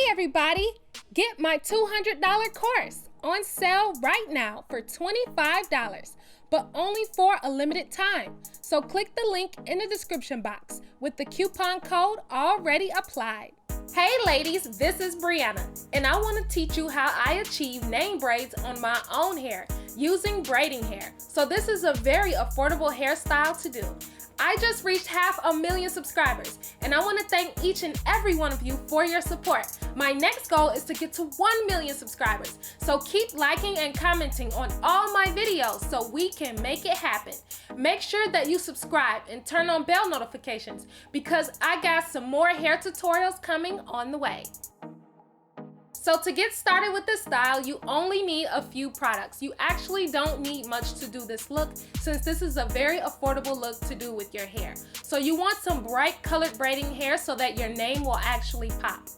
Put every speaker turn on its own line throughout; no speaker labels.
everybody! Get my $200 course on sale right now for $25, but only for a limited time. So click the link in the description box with the coupon code already applied. Hey ladies, this is Brianna, and I want to teach you how I achieve name braids on my own hair using braiding hair. So this is a very affordable hairstyle to do. I just reached 500,000 subscribers, and I want to thank each and every one of you for your support. My next goal is to get to 1 million subscribers, so keep liking and commenting on all my videos so we can make it happen. Make sure that you subscribe and turn on bell notifications because I got some more hair tutorials coming on the way. So to get started with this style, you only need a few products. You actually don't need much to do this look since this is a very affordable look to do with your hair. So you want some bright colored braiding hair so that your name will actually pop.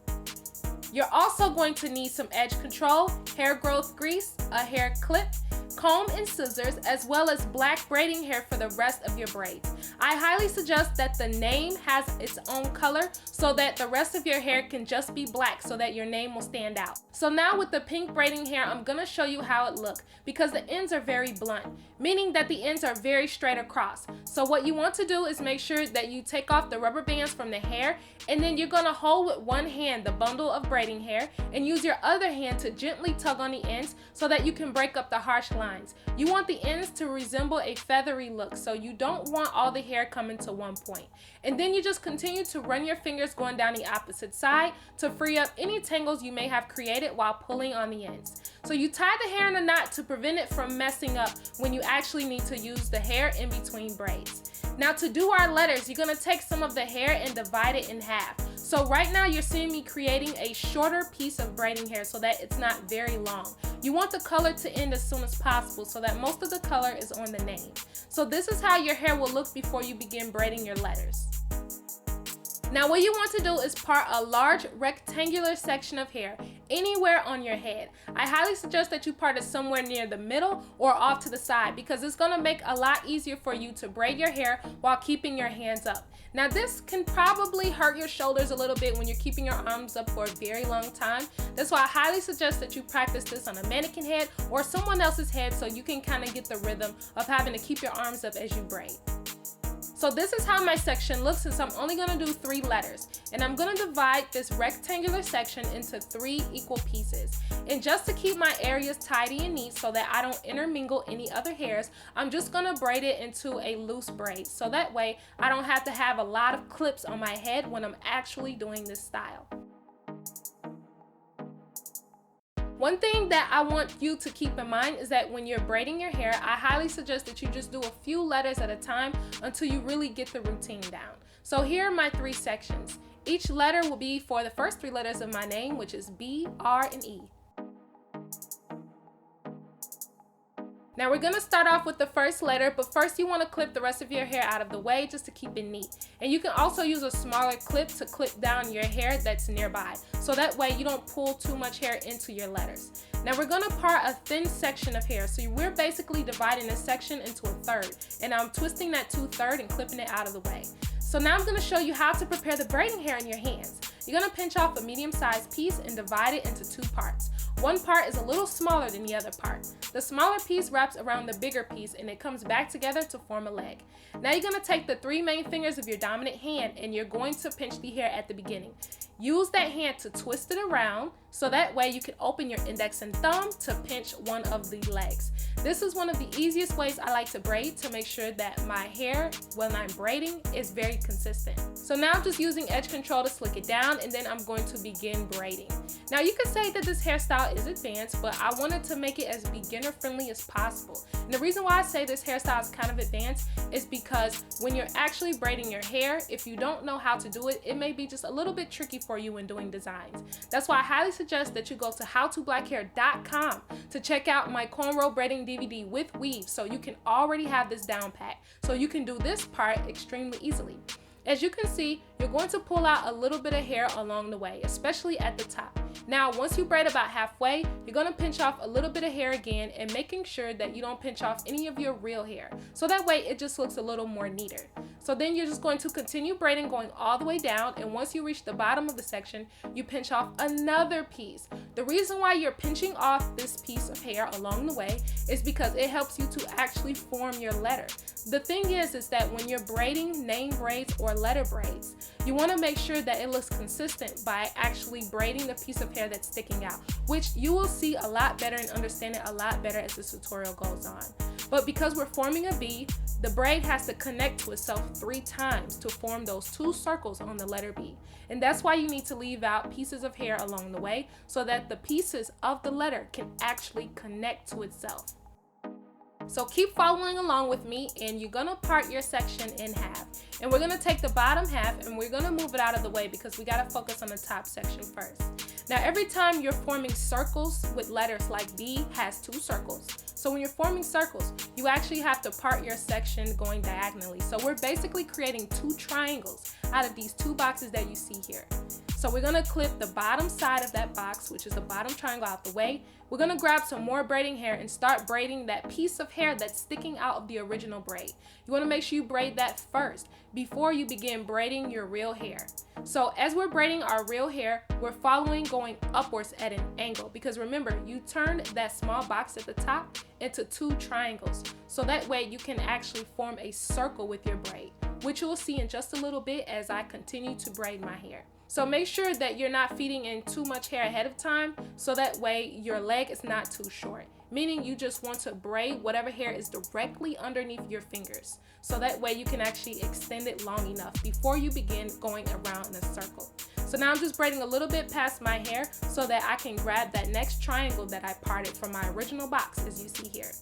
You're also going to need some edge control, hair growth grease, a hair clip, comb and scissors, as well as black braiding hair for the rest of your braids. I highly suggest that the name has its own color so that the rest of your hair can just be black so that your name will stand out. So now with the pink braiding hair, I'm going to show you how it looks because the ends are very blunt, meaning that the ends are very straight across. So what you want to do is make sure that you take off the rubber bands from the hair, and then you're going to hold with one hand the bundle of braiding hair and use your other hand to gently tug on the ends so that you can break up the harsh lines. You want the ends to resemble a feathery look, so you don't want all the hair coming to one point. And then you just continue to run your fingers going down the opposite side to free up any tangles you may have created while pulling on the ends. So you tie the hair in a knot to prevent it from messing up when you actually need to use the hair in between braids. Now to do our letters, you're going to take some of the hair and divide it in half. So right now you're seeing me creating a shorter piece of braiding hair so that it's not very long. You want the color to end as soon as possible so that most of the color is on the name. So this is how your hair will look before you begin braiding your letters. Now what you want to do is part a large rectangular section of hair anywhere on your head. I highly suggest that you part it somewhere near the middle or off to the side because it's going to make a lot easier for you to braid your hair while keeping your hands up. Now this can probably hurt your shoulders a little bit when you're keeping your arms up for a very long time. That's why I highly suggest that you practice this on a mannequin head or someone else's head so you can kind of get the rhythm of having to keep your arms up as you braid. So this is how my section looks since I'm only going to do 3 letters. And I'm going to divide this rectangular section into 3 equal pieces. And just to keep my areas tidy and neat so that I don't intermingle any other hairs, I'm just going to braid it into a loose braid. So that way I don't have to have a lot of clips on my head when I'm actually doing this style. One thing that I want you to keep in mind is that when you're braiding your hair, I highly suggest that you just do a few letters at a time until you really get the routine down. So here are my 3 sections. Each letter will be for the first 3 letters of my name, which is B, R, and E. Now we're going to start off with the first letter, but first you want to clip the rest of your hair out of the way just to keep it neat. And you can also use a smaller clip to clip down your hair that's nearby. So that way you don't pull too much hair into your letters. Now we're going to part a thin section of hair. So we're basically dividing this section into a third. And I'm twisting that 2/3 and clipping it out of the way. So now I'm going to show you how to prepare the braiding hair in your hands. You're going to pinch off a medium-sized piece and divide it into 2 parts. One part is a little smaller than the other part. The smaller piece wraps around the bigger piece and it comes back together to form a leg. Now you're going to take the 3 main fingers of your dominant hand and you're going to pinch the hair at the beginning. Use that hand to twist it around so that way you can open your index and thumb to pinch one of the legs. This is one of the easiest ways I like to braid to make sure that my hair when I'm braiding is very consistent. So now I'm just using edge control to slick it down and then I'm going to begin braiding. Now you could say that this hairstyle is advanced, but I wanted to make it as beginner friendly as possible. And the reason why I say this hairstyle is kind of advanced is because when you're actually braiding your hair, if you don't know how to do it, it may be just a little bit tricky for you when doing designs. That's why I highly suggest that you go to howtoblackhair.com to check out my cornrow braiding DVD with weave so you can already have this down pat so you can do this part extremely easily. As you can see, you're going to pull out a little bit of hair along the way, especially at the top. Now, once you braid about halfway, you're gonna pinch off a little bit of hair again and making sure that you don't pinch off any of your real hair. So that way it just looks a little more neater. So then you're just going to continue braiding going all the way down, and once you reach the bottom of the section, you pinch off another piece. The reason why you're pinching off this piece of hair along the way is because it helps you to actually form your letter. The thing is that when you're braiding name braids or letter braids, you want to make sure that it looks consistent by actually braiding the piece of hair that's sticking out, which you will see a lot better and understand it a lot better as this tutorial goes on. But because we're forming a B, the braid has to connect to itself 3 times to form those 2 circles on the letter B. And that's why you need to leave out pieces of hair along the way so that the pieces of the letter can actually connect to itself. So keep following along with me, and you're gonna part your section in half. And we're gonna take the bottom half and we're gonna move it out of the way because we gotta focus on the top section first. Now, every time you're forming circles with letters, like B has 2 circles. So when you're forming circles, you actually have to part your section going diagonally. So we're basically creating 2 triangles out of these 2 boxes that you see here. So we're gonna clip the bottom side of that box, which is the bottom triangle, out the way. We're gonna grab some more braiding hair and start braiding that piece of hair that's sticking out of the original braid. You wanna make sure you braid that first before you begin braiding your real hair. So as we're braiding our real hair, we're following going upwards at an angle, because remember, you turned that small box at the top into 2 triangles. So that way you can actually form a circle with your braid, which you'll see in just a little bit as I continue to braid my hair. So make sure that you're not feeding in too much hair ahead of time, so that way your leg is not too short. Meaning you just want to braid whatever hair is directly underneath your fingers. So that way you can actually extend it long enough before you begin going around in a circle. So now I'm just braiding a little bit past my hair so that I can grab that next triangle that I parted from my original box, as you see here.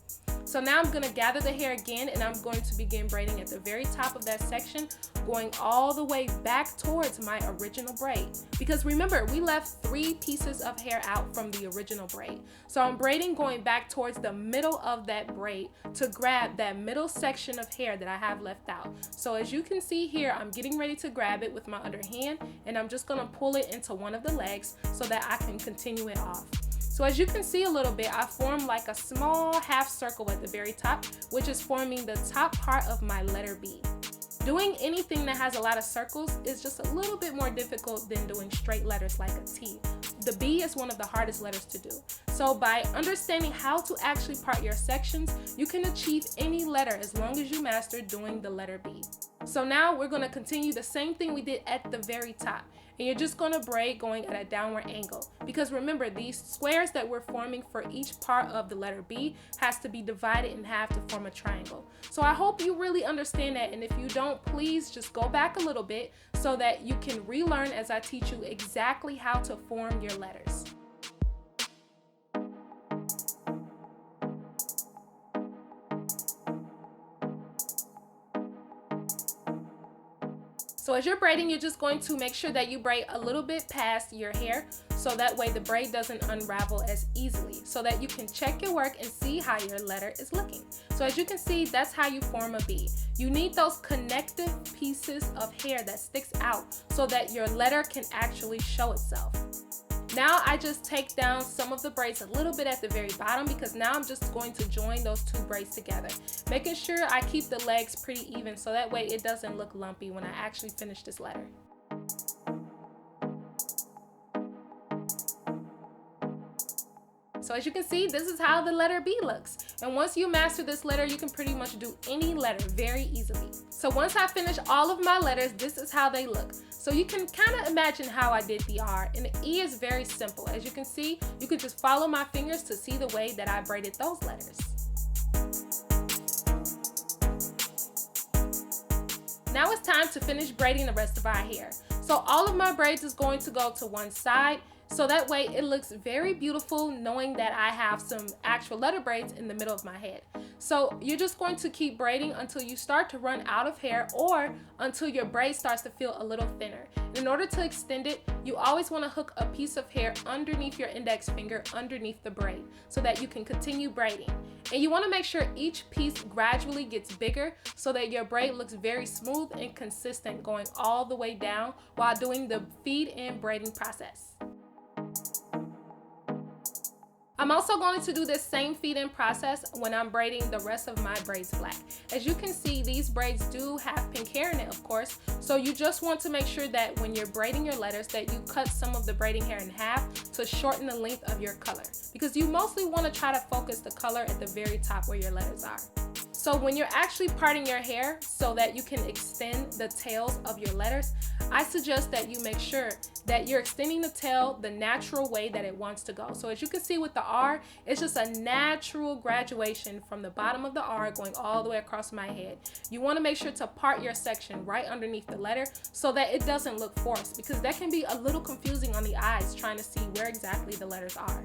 So now I'm gonna gather the hair again, and I'm going to begin braiding at the very top of that section, going all the way back towards my original braid. Because remember, we left 3 pieces of hair out from the original braid. So I'm braiding going back towards the middle of that braid to grab that middle section of hair that I have left out. So as you can see here, I'm getting ready to grab it with my underhand, and I'm just gonna pull it into one of the legs so that I can continue it off. So as you can see a little bit, I formed like a small half circle at the very top, which is forming the top part of my letter B. Doing anything that has a lot of circles is just a little bit more difficult than doing straight letters like a T. The B is one of the hardest letters to do. So by understanding how to actually part your sections, you can achieve any letter as long as you master doing the letter B. So now we're going to continue the same thing we did at the very top. And you're just going to braid going at a downward angle, because remember, these squares that we're forming for each part of the letter B has to be divided in half to form a triangle. So I hope you really understand that, and if you don't, please just go back a little bit so that you can relearn as I teach you exactly how to form your letters. So as you're braiding, you're just going to make sure that you braid a little bit past your hair, so that way the braid doesn't unravel as easily, so that you can check your work and see how your letter is looking. So as you can see, that's how you form a B. You need those connective pieces of hair that sticks out so that your letter can actually show itself. Now I just take down some of the braids a little bit at the very bottom, because now I'm just going to join those 2 braids together, making sure I keep the legs pretty even so that way it doesn't look lumpy when I actually finish this letter. So as you can see, this is how the letter B looks. And once you master this letter, you can pretty much do any letter very easily. So once I finish all of my letters, this is how they look. So you can kind of imagine how I did the R, and the E is very simple. As you can see, you can just follow my fingers to see the way that I braided those letters. Now it's time to finish braiding the rest of our hair. So all of my braids is going to go to one side, so that way it looks very beautiful knowing that I have some actual letter braids in the middle of my head. So you're just going to keep braiding until you start to run out of hair, or until your braid starts to feel a little thinner. In order to extend it, you always want to hook a piece of hair underneath your index finger underneath the braid so that you can continue braiding. And you want to make sure each piece gradually gets bigger so that your braid looks very smooth and consistent going all the way down while doing the feed in braiding process. I'm also going to do this same feed-in process when I'm braiding the rest of my braids black. As you can see, these braids do have pink hair in it, of course, so you just want to make sure that when you're braiding your letters that you cut some of the braiding hair in half to shorten the length of your color, because you mostly want to try to focus the color at the very top where your letters are. So when you're actually parting your hair so that you can extend the tails of your letters, I suggest that you make sure that you're extending the tail the natural way that it wants to go. So as you can see with the R, it's just a natural graduation from the bottom of the R going all the way across my head. You want to make sure to part your section right underneath the letter so that it doesn't look forced, because that can be a little confusing on the eyes trying to see where exactly the letters are.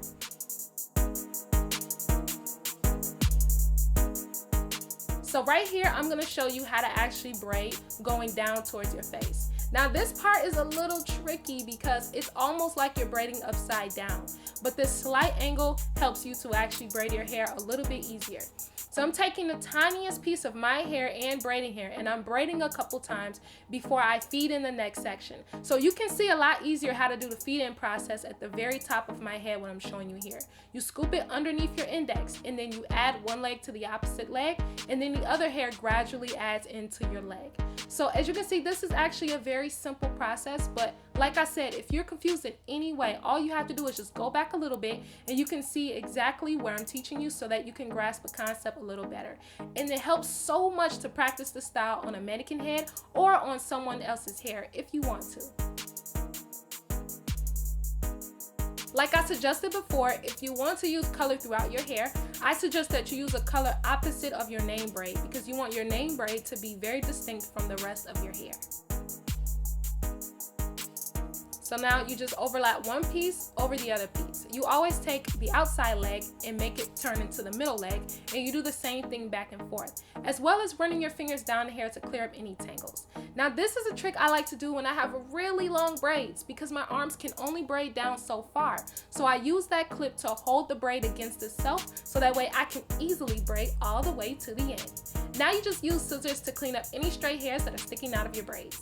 So right here, I'm going to show you how to actually braid going down towards your face. Now this part is a little tricky because it's almost like you're braiding upside down, but this slight angle helps you to actually braid your hair a little bit easier. So I'm taking the tiniest piece of my hair and braiding hair, and I'm braiding a couple times before I feed in the next section. So you can see a lot easier how to do the feed in process at the very top of my head when I'm showing you here. You scoop it underneath your index, and then you add one leg to the opposite leg, and then the other hair gradually adds into your leg. So as you can see, this is actually a very simple process, but like I said, if you're confused in any way, all you have to do is just go back a little bit and you can see exactly where I'm teaching you so that you can grasp the concept a little better. And it helps so much to practice the style on a mannequin head or on someone else's hair if you want to. Like I suggested before, if you want to use color throughout your hair, I suggest that you use a color opposite of your name braid, because you want your name braid to be very distinct from the rest of your hair. So now you just overlap one piece over the other piece. You always take the outside leg and make it turn into the middle leg, and you do the same thing back and forth, as well as running your fingers down the hair to clear up any tangles. Now this is a trick I like to do when I have really long braids, because my arms can only braid down so far. So I use that clip to hold the braid against itself, so that way I can easily braid all the way to the end. Now you just use scissors to clean up any stray hairs that are sticking out of your braids.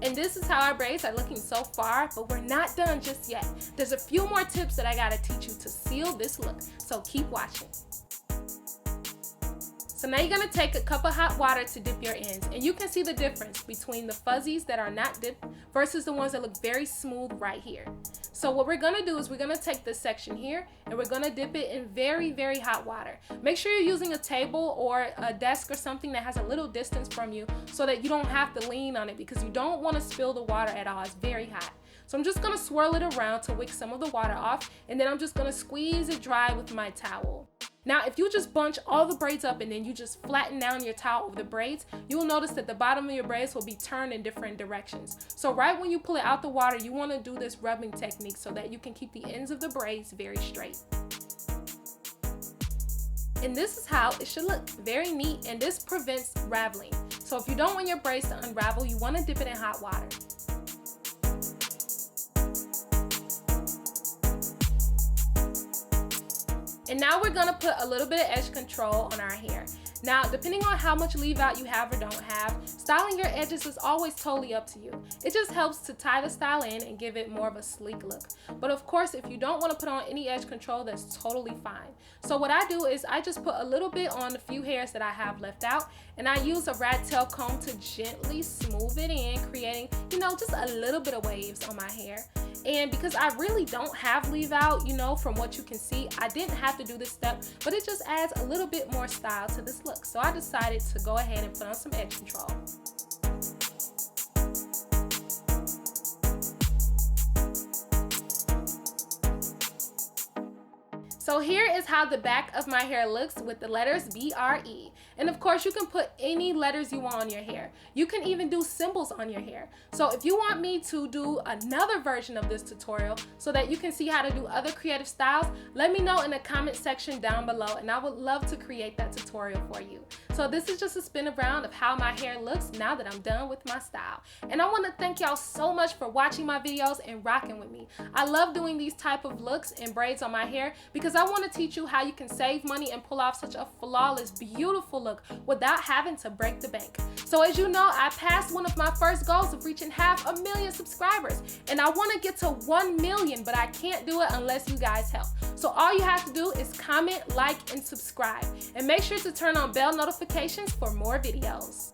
And this is how our braids are looking so far, but we're not done just yet. There's a few more tips that I gotta teach you to seal this look, so keep watching. So now you're gonna take a cup of hot water to dip your ends, and you can see the difference between the fuzzies that are not dipped versus the ones that look very smooth right here. So what we're gonna do is we're gonna take this section here and we're gonna dip it in very, very hot water. Make sure you're using a table or a desk or something that has a little distance from you so that you don't have to lean on it, because you don't wanna spill the water at all. It's very hot. So I'm just gonna swirl it around to wick some of the water off, and then I'm just gonna squeeze it dry with my towel. Now, if you just bunch all the braids up and then you just flatten down your towel over the braids, you will notice that the bottom of your braids will be turned in different directions. So right when you pull it out the water, you want to do this rubbing technique so that you can keep the ends of the braids very straight. And this is how it should look, very neat, and this prevents raveling. So if you don't want your braids to unravel, you want to dip it in hot water. And now we're gonna put a little bit of edge control on our hair. Now, depending on how much leave out you have or don't have, styling your edges is always totally up to you. It just helps to tie the style in and give it more of a sleek look. But of course, if you don't want to put on any edge control, that's totally fine. So what I do is I just put a little bit on the few hairs that I have left out, and I use a rat tail comb to gently smooth it in, creating, just a little bit of waves on my hair. And because I really don't have leave out, from what you can see, I didn't have to do this step, but it just adds a little bit more style to this look. So I decided to go ahead and put on some edge control. So here is how the back of my hair looks with the letters B-R-E. And of course, you can put any letters you want on your hair. You can even do symbols on your hair. So if you want me to do another version of this tutorial so that you can see how to do other creative styles, let me know in the comment section down below, and I would love to create that tutorial for you. So this is just a spin around of how my hair looks now that I'm done with my style. And I want to thank y'all so much for watching my videos and rocking with me. I love doing these type of looks and braids on my hair because I want to teach you how you can save money and pull off such a flawless, beautiful look without having to break the bank. So as you know, know, I passed one of my first goals of reaching 500,000 subscribers, and I want to get to 1 million, but I can't do it unless you guys help. So all you have to do is comment, like, and subscribe, and make sure to turn on bell notifications for more videos.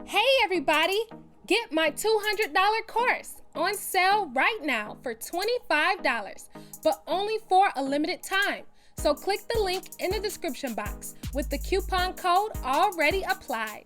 Hey everybody! Get my $200 course on sale right now for $25, but only for a limited time. So click the link in the description box with the coupon code already applied.